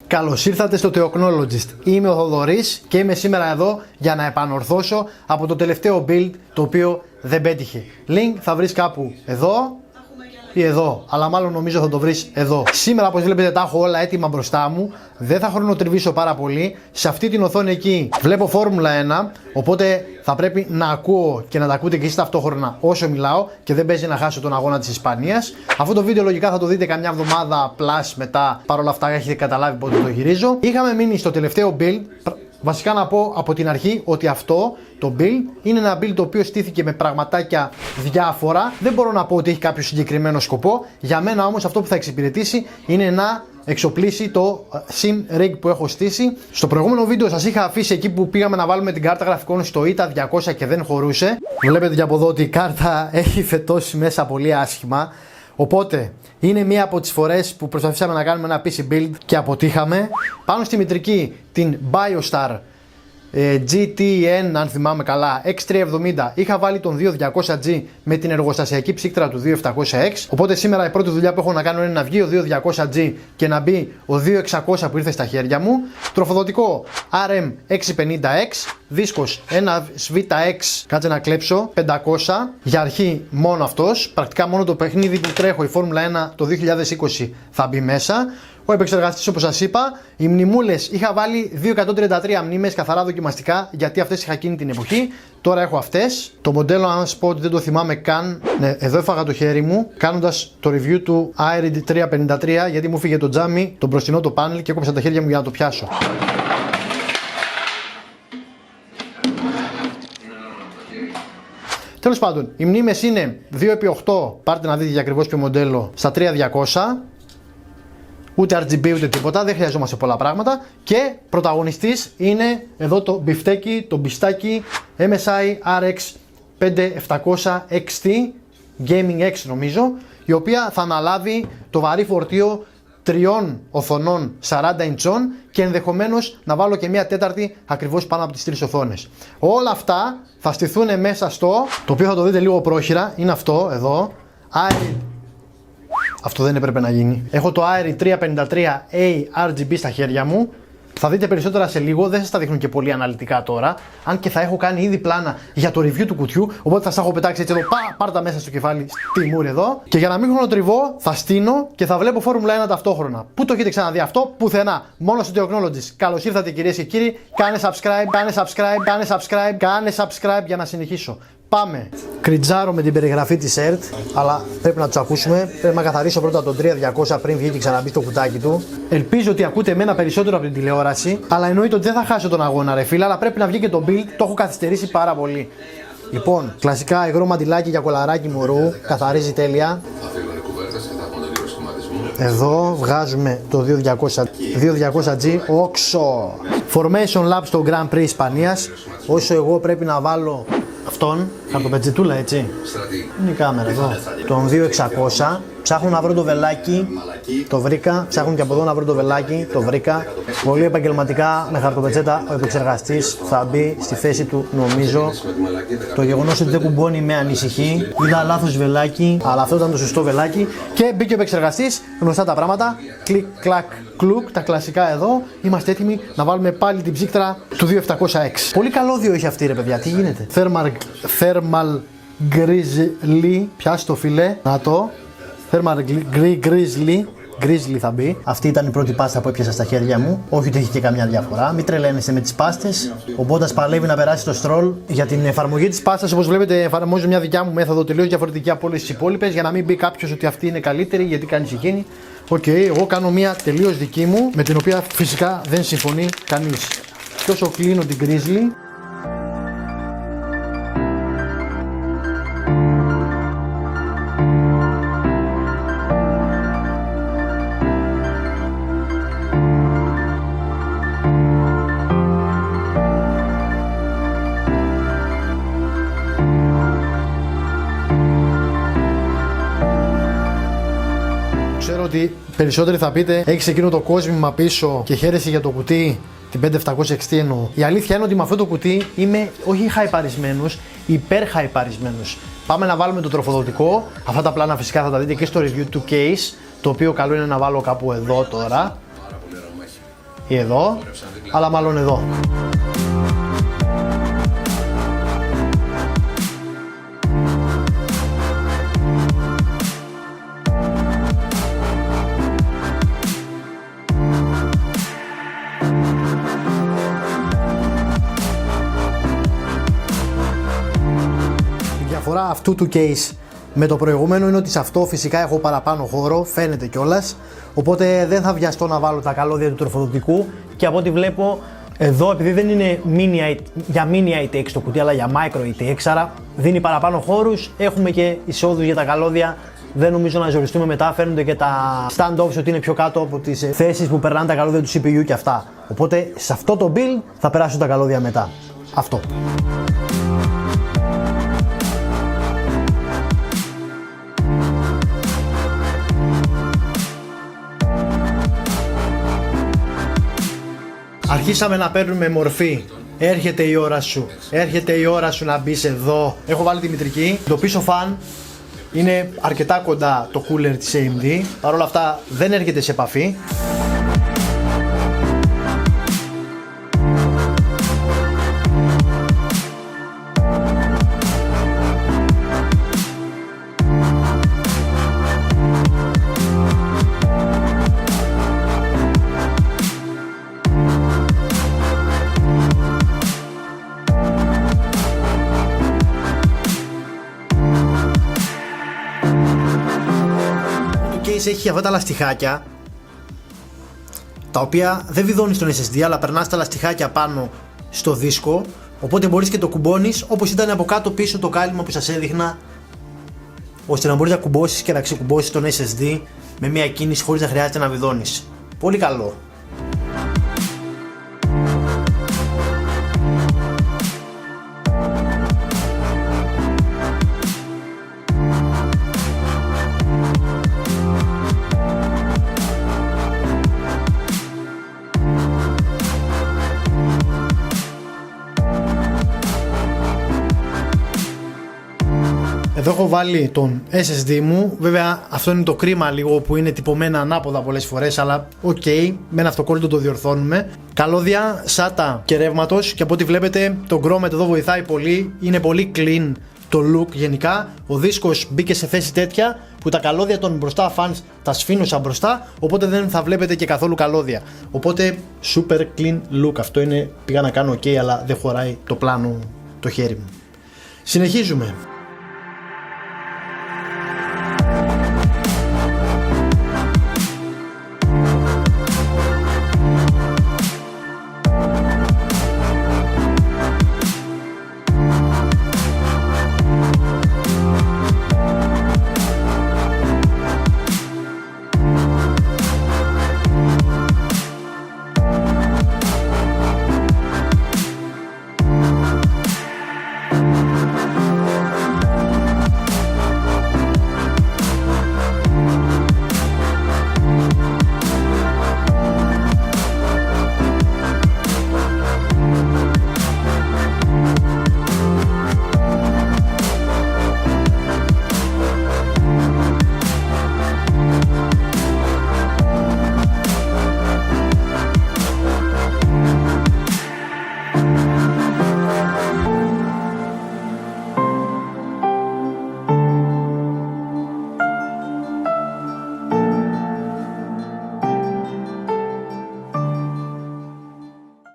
Καλώς ήρθατε στο Theoknologist. Είμαι ο Θοδωρής και είμαι σήμερα εδώ για να επανορθώσω από το τελευταίο build το οποίο δεν πέτυχε. Link θα βρεις κάπου εδώ ή εδώ, αλλά μάλλον νομίζω θα το βρεις εδώ. Σήμερα, όπως βλέπετε, τα έχω όλα έτοιμα μπροστά μου. Δεν θα χρονοτριβήσω πάρα πολύ. Σε αυτή την οθόνη εκεί βλέπω Φόρμουλα 1, οπότε θα πρέπει να ακούω και να τα ακούτε και εσείς ταυτόχρονα όσο μιλάω και δεν παίζει να χάσω τον αγώνα της Ισπανίας. Αυτό το βίντεο λογικά θα το δείτε καμιά εβδομάδα plus μετά. Παρ' όλα αυτά έχετε καταλάβει πότε το γυρίζω. Είχαμε μείνει στο τελευταίο build. Βασικά να πω από την αρχή ότι αυτό το build είναι ένα build το οποίο στήθηκε με πραγματάκια διάφορα. Δεν μπορώ να πω ότι έχει κάποιο συγκεκριμένο σκοπό. Για μένα όμως αυτό που θα εξυπηρετήσει είναι να εξοπλίσει το sim rig που έχω στήσει. Στο προηγούμενο βίντεο σας είχα αφήσει εκεί που πήγαμε να βάλουμε την κάρτα γραφικών στο ETA 200 και δεν χωρούσε. Βλέπετε και από εδώ ότι η κάρτα έχει φετώσει μέσα πολύ άσχημα. Οπότε είναι μία από τις φορές που προσπαθήσαμε να κάνουμε ένα PC build και αποτύχαμε. Πάνω στη μητρική την BioStar GTN, αν θυμάμαι καλά, X370, είχα βάλει τον 2200G με την εργοστασιακή ψύκτρα του 2700X. Οπότε σήμερα η πρώτη δουλειά που έχω να κάνω είναι να βγει ο 2200G και να μπει ο 2600 που ήρθε στα χέρια μου. Τροφοδοτικό RM650X, δίσκος ένα VX, κάτσε να κλέψω, 500. Για αρχή μόνο αυτός, πρακτικά μόνο το παιχνίδι που τρέχω, η Φόρμουλα 1 το 2020 θα μπει μέσα. Ο επεξεργαστής, όπως σας είπα, οι μνημούλες είχα βάλει 233 μνήμες καθαρά δοκιμαστικά γιατί αυτές είχα εκείνη την εποχή. Τώρα έχω αυτές. Το μοντέλο, αν σας πω ότι δεν το θυμάμαι καν, ναι, εδώ έφαγα το χέρι μου κάνοντας το review του IRID 353 γιατί μου φύγε το τζάμι, το μπροστινό το πάνελ και έκοψα τα χέρια μου για να το πιάσω. Τέλος πάντων, οι μνήμες είναι 2x8, πάρτε να δείτε για ακριβώς ποιο μοντέλο, στα 3200. Ούτε RGB ούτε τίποτα, δεν χρειαζόμαστε πολλά πράγματα. Και πρωταγωνιστής είναι εδώ το μπιφτέκι, το μπιστάκι MSI RX 5700 XT Gaming X νομίζω, η οποία θα αναλάβει το βαρύ φορτίο 3 οθονών 40 inchών και ενδεχομένως να βάλω και μια τέταρτη ακριβώς πάνω από τις 3 οθόνες. Όλα αυτά θα στηθούν μέσα στο, το οποίο θα το δείτε λίγο πρόχειρα, είναι αυτό εδώ, αυτό δεν έπρεπε να γίνει. Έχω το IRID 353A RGB στα χέρια μου. Θα δείτε περισσότερα σε λίγο, δεν σας τα δείχνω και πολύ αναλυτικά τώρα. Αν και θα έχω κάνει ήδη πλάνα για το review του κουτιού. Οπότε θα σας έχω πετάξει έτσι εδώ, πάρτα μέσα στο κεφάλι, στη μούρη εδώ. Και για να μην χρονοτριβώ, θα στείνω και θα βλέπω Φόρμουλα 1 ταυτόχρονα. Πού το έχετε ξαναδεί αυτό? Πουθενά. Μόνο στο Theoknologist. Καλώς ήρθατε κυρίες και κύριοι. Κάνε subscribe για να συνεχίσω. Πάμε. Κριτζάρω με την περιγραφή της ERT, αλλά πρέπει να τους ακούσουμε. Πρέπει να καθαρίσω πρώτα τον 3200 πριν βγει και ξαναμπεί στο κουτάκι του. Ελπίζω ότι ακούτε εμένα περισσότερο από την τηλεόραση, αλλά εννοείται ότι δεν θα χάσω τον αγώνα, ρε φίλε, αλλά πρέπει να βγει και το build, το έχω καθυστερήσει πάρα πολύ. Λοιπόν, κλασικά υγρό μαντιλάκι για κολαράκι μωρού, καθαρίζει τέλεια. Εδώ βγάζουμε το 2200G όξο. Formation Lab στο Grand Prix Ισπανίας. Όσο εγώ πρέπει να βάλω αυτόν, χαρτοπετζετούλα έτσι. Είναι η κάμερα εδώ. Τον 2600. Ψάχνω να βρω το βελάκι. Το βρήκα. Ψάχνω και από εδώ να βρω το βελάκι. Το βρήκα. Πολύ επαγγελματικά με χαρτοπετσέτα ο επεξεργαστής θα μπει στη θέση του νομίζω. Το γεγονός ότι δεν κουμπώνει με ανησυχεί. Είδα λάθος βελάκι, αλλά αυτό ήταν το σωστό βελάκι. Και μπήκε ο επεξεργαστής. Γνωστά τα πράγματα. Κλικ, κλακ, κλουκ. Τα κλασικά εδώ. Είμαστε έτοιμοι να βάλουμε πάλι την ψύκτρα του 2700X. Πολύ καλώδιο έχει αυτή ρε παιδιά. Τι γίνεται? Thermal Grizzly. Πιάσ' το φίλε. Να το. Thermal Grizzly θα μπει. Αυτή ήταν η πρώτη πάστα που έπιασα στα χέρια μου. Όχι ότι έχει και καμιά διαφορά. Μην τρελαίνεστε με τις πάστες. Ο Μπότας παλεύει να περάσει το στρολ. Για την εφαρμογή της πάστας, όπως βλέπετε, εφαρμόζω μια δικιά μου μέθοδο τελείως διαφορετική από όλες τις υπόλοιπες. Για να μην μπει κάποιος ότι αυτή είναι καλύτερη, γιατί κάνεις εκείνη. Εγώ κάνω μια τελείως δική μου, με την οποία φυσικά δεν συμφωνεί κανείς. Και όσο κλείνω την Grizzly. Ξέρω ότι περισσότεροι θα πείτε, έχεις εκείνο το κόσμημα πίσω και χαίρεσαι για το κουτί, την 5700XT εννοώ. Η αλήθεια είναι ότι με αυτό το κουτί είμαι όχι χαϊπαρισμένος, υπερχαϊπαρισμένος. Πάμε να βάλουμε το τροφοδοτικό. Αυτά τα πλάνα φυσικά θα τα δείτε και στο review του case, το οποίο καλό είναι να βάλω κάπου εδώ τώρα. ή εδώ, αλλά μάλλον εδώ. Η διαφορά αυτού του case με το προηγούμενο είναι ότι σε αυτό φυσικά έχω παραπάνω χώρο, φαίνεται κιόλας, οπότε δεν θα βιαστώ να βάλω τα καλώδια του τροφοδοτικού και από ό,τι βλέπω εδώ, επειδή δεν είναι για mini ITX το κουτί αλλά για micro ITX, άρα δίνει παραπάνω χώρους, έχουμε και εισόδους για τα καλώδια, δεν νομίζω να ζοριστούμε μετά, φαίνονται και τα stand-offs ότι είναι πιο κάτω από τις θέσεις που περνάνε τα καλώδια του CPU και αυτά, οπότε σε αυτό το build θα περάσουν τα καλώδια μετά. Αυτό. Αρχίσαμε να παίρνουμε μορφή. Έρχεται η ώρα σου. Έρχεται η ώρα σου να μπεις εδώ. Έχω βάλει τη μητρική. Το πίσω φαν είναι αρκετά κοντά το cooler της AMD. Παρ' όλα αυτά δεν έρχεται σε επαφή. Έχει αυτά τα λαστιχάκια τα οποία δεν βιδώνει στον SSD αλλά περνάς τα λαστιχάκια πάνω στο δίσκο, οπότε μπορείς και το κουμπώνεις όπως ήταν από κάτω πίσω το κάλυμα που σας έδειχνα, ώστε να μπορείς να κουμπώσεις και να ξεκουμπώσεις τον SSD με μια κίνηση χωρίς να χρειάζεται να βιδώνεις. Πολύ καλό. Εδώ έχω βάλει τον SSD μου, βέβαια αυτό είναι το κρίμα λίγο που είναι τυπωμένα ανάποδα πολλές φορές, αλλά οκ, με ένα αυτοκόλλητο το διορθώνουμε. Καλώδια, SATA και ρεύματος και από ό,τι βλέπετε το Grommet εδώ βοηθάει πολύ, είναι πολύ clean το look γενικά. Ο δίσκος μπήκε σε θέση τέτοια που τα καλώδια των μπροστά fans τα σφήνωσα μπροστά, οπότε δεν θα βλέπετε και καθόλου καλώδια. Οπότε super clean look, αυτό είναι, πήγα να κάνω ok αλλά δεν χωράει το πλάνο το χέρι μου. Συνεχίζουμε.